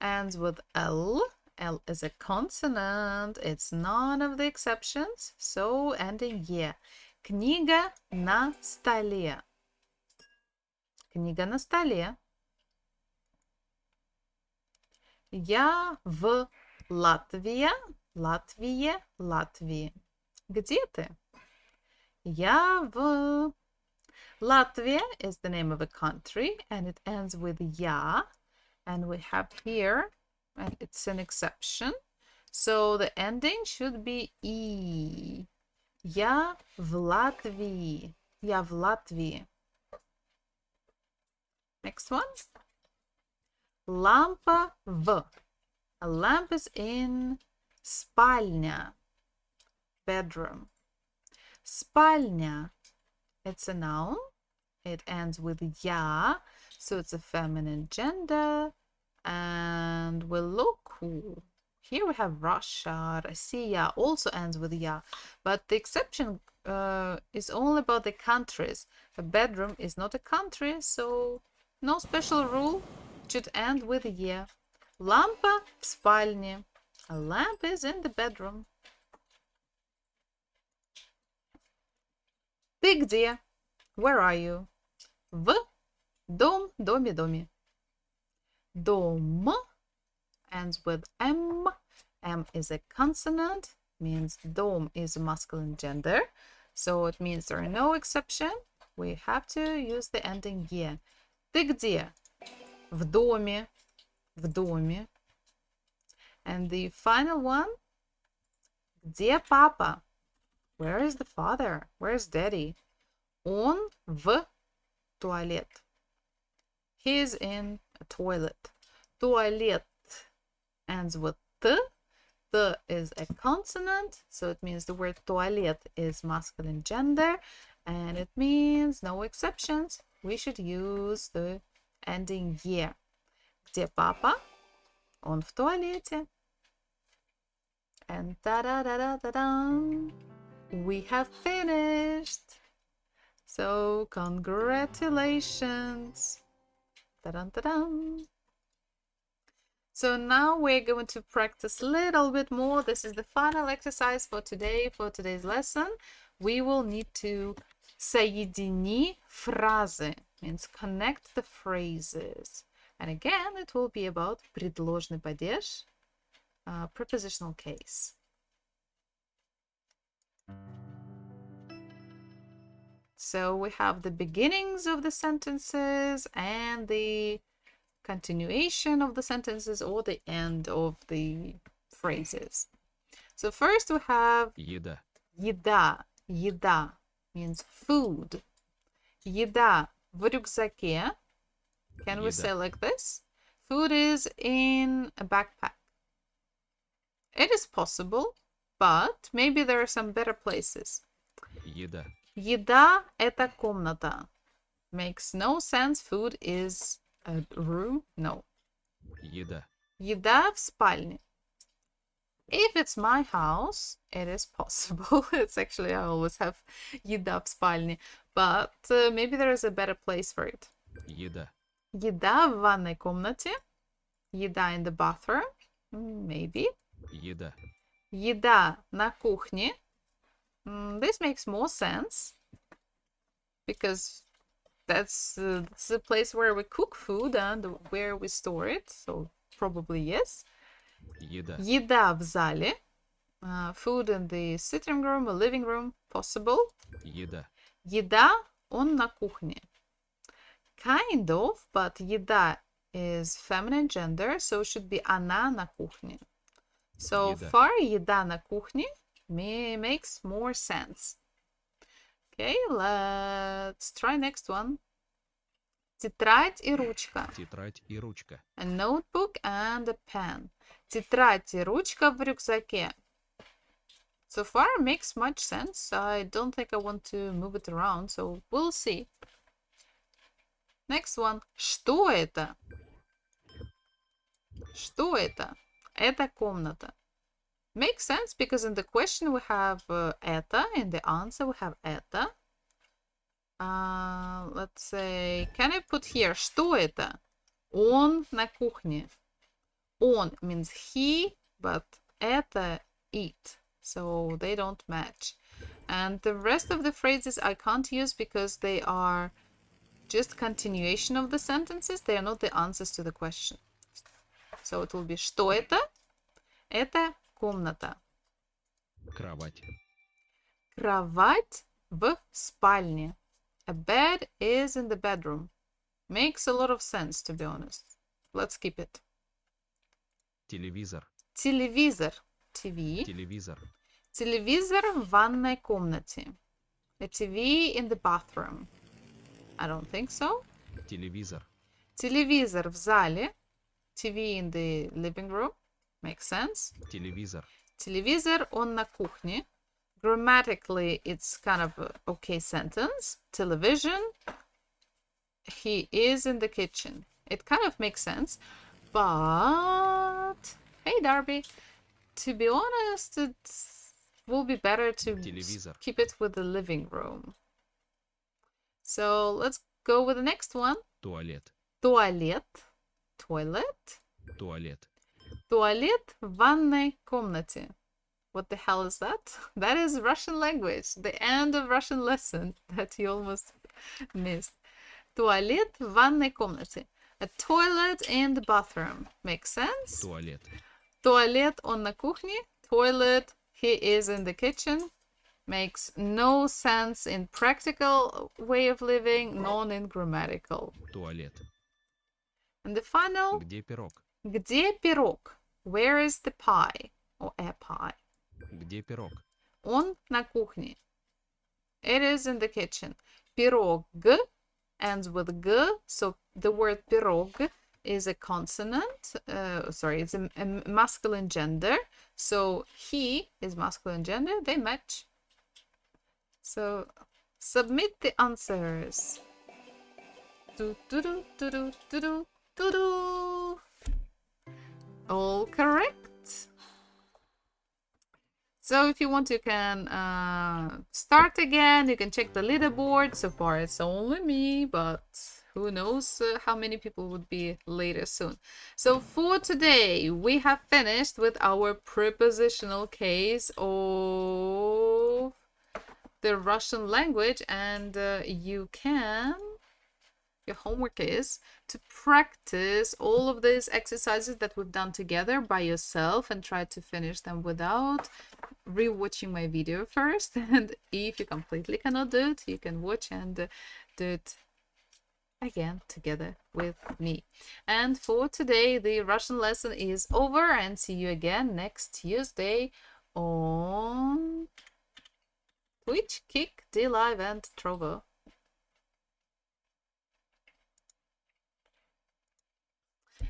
[SPEAKER 1] Ends with L. L is a consonant. It's none of the exceptions. So ending yeah. Книга на столе. Книга на столе. Я в Латвии. Латвии. Где ты? Я в... Latvia is the name of a country and it ends with ya. And we have here, and it's an exception. So the ending should be E. Я в Латвии. Я в Латвии. Next one. Лампа в. A lamp is in спальня. Bedroom. Спальня. It's a noun. It ends with ya, so it's a feminine gender. And we'll look. Here we have Russia, Россия also ends with ya. But the exception is only about the countries. A bedroom is not a country, so no special rule. It should end with ya. Лампа в спальне. A lamp is in the bedroom. Ты где? Where are you? В дом, доме, доме. Дом ends with M. M is a consonant, means dom is a masculine gender. So it means there are no exception. we have to use the ending «е». Ты где? В доме. В доме. And the final one, где папа? Where is the father? Where's daddy? Он в туалет. He is in a toilet. Туалет ends with T. T is a consonant, so it means the word туалет is masculine gender, and it means no exceptions. We should use the ending «е». Где папа? Он в туалете. And ta-da-da-da-da-dum, we have finished. So congratulations. Ta-dum-ta-dum. So now we're going to practice a little bit more. This is the final exercise for today, for today's lesson. We will need to соедини фразы, means connect the phrases. And again, it will be about предложный падеж, prepositional case. So we have the beginnings of the sentences and the continuation of the sentences or the end of the phrases. So first we have
[SPEAKER 2] Еда.
[SPEAKER 1] еда. Еда means food. Еда в рюкзаке. Can we
[SPEAKER 2] Еда.
[SPEAKER 1] say like this? Food is in a backpack. It is possible, but maybe there are some better places.
[SPEAKER 2] Еда.
[SPEAKER 1] Еда – это комната. Makes no sense. Food is a room. No.
[SPEAKER 2] Еда.
[SPEAKER 1] Еда в спальне. If it's my house, it is possible. It's actually, I always have еда в спальне. But maybe there is a better place for it.
[SPEAKER 2] Еда.
[SPEAKER 1] Еда в ванной комнате. Еда in the bathroom. Maybe.
[SPEAKER 2] Еда.
[SPEAKER 1] Еда на кухне. This makes more sense because that's the place where we cook food and where we store it. So probably yes.
[SPEAKER 2] Еда.
[SPEAKER 1] Еда в зале. Food in the sitting room or living room. Possible.
[SPEAKER 2] Еда.
[SPEAKER 1] Еда он на кухне. Kind of, but еда is feminine gender, so it should be она на кухне. So
[SPEAKER 2] Еда.
[SPEAKER 1] far, еда на кухне makes more sense. Okay, let's try next one. Тетрадь и ручка.
[SPEAKER 2] Тетрадь и ручка.
[SPEAKER 1] A notebook and a pen. Тетрадь и ручка в рюкзаке. So far, makes much sense. I don't think I want to move it around, so we'll see. Next one. Что это? Что это? Это комната. Makes sense because in the question we have это, in the answer we have это. Let's say, can I put here, что это? Он на кухне. Он means he, but это it. So they don't match. And the rest of the phrases I can't use because they are just continuation of the sentences. They are not the answers to the question. So it will be что это? Это комната.
[SPEAKER 2] Кровать.
[SPEAKER 1] Кровать в спальне. A bed is in the bedroom. Makes a lot of sense, to be honest. Let's keep it.
[SPEAKER 2] Телевизор.
[SPEAKER 1] Телевизор. TV.
[SPEAKER 2] Телевизор.
[SPEAKER 1] Телевизор в ванной комнате. A TV in the bathroom. I don't think so.
[SPEAKER 2] Телевизор.
[SPEAKER 1] Телевизор в зале. TV in the living room. Makes sense.
[SPEAKER 2] Телевизор.
[SPEAKER 1] Телевизор он на кухне. Grammatically, it's kind of a okay sentence. Television. He is in the kitchen. It kind of makes sense. But, hey Darby, to be honest, it will be better to
[SPEAKER 2] Телевизор.
[SPEAKER 1] keep it with the living room. So let's go with the next one.
[SPEAKER 2] Туалет.
[SPEAKER 1] Туалет. Toilet.
[SPEAKER 2] Туалет.
[SPEAKER 1] Туалет в ванной комнате. What the hell is that? That is Russian language. The end of Russian lesson that you almost missed. Туалет в ванной комнате. A toilet in the bathroom. Makes sense?
[SPEAKER 2] Туалет.
[SPEAKER 1] Туалет он на кухне. Toilet, he is in the kitchen. makes no sense in practical way of living, nor in grammatical.
[SPEAKER 2] Туалет.
[SPEAKER 1] And the final,
[SPEAKER 2] Где пирог?
[SPEAKER 1] где пирог? Where is the pie? Or a pie?
[SPEAKER 2] Где пирог?
[SPEAKER 1] Он на кухне. It is in the kitchen. Пирог ends with g, so the word пирог is a consonant. It's a masculine gender. So he is masculine gender. They match. So submit the answers. All correct. So if you want, you can start again. You can check the leaderboard. So far, it's only me, but who knows how many people would be later soon. So for today, we have finished with our prepositional case of the Russian language, and your homework is to practice all of these exercises that we've done together by yourself and try to finish them without rewatching my video first. And if you completely cannot do it, you can watch and do it again together with me. And for today, the Russian lesson is over, and see you again next Tuesday on Twitch, Kick, D-Live, and Trovo.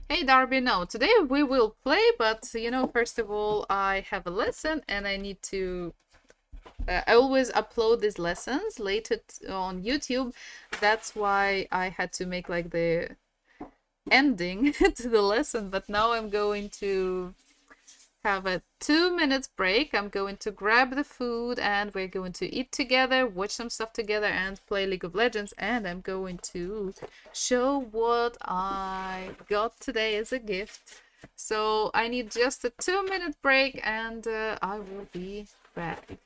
[SPEAKER 1] Hey Darby, no, today we will play, but first of all, I have a lesson and I need to I always upload these lessons later on YouTube. That's why I had to make like the ending to the lesson, but now I'm going to have a 2 minutes break. I'm going to grab the food and we're going to eat together, watch some stuff together, and play League of Legends. And I'm going to show what I got today as a gift. So I need just a 2 minute break and I will be back.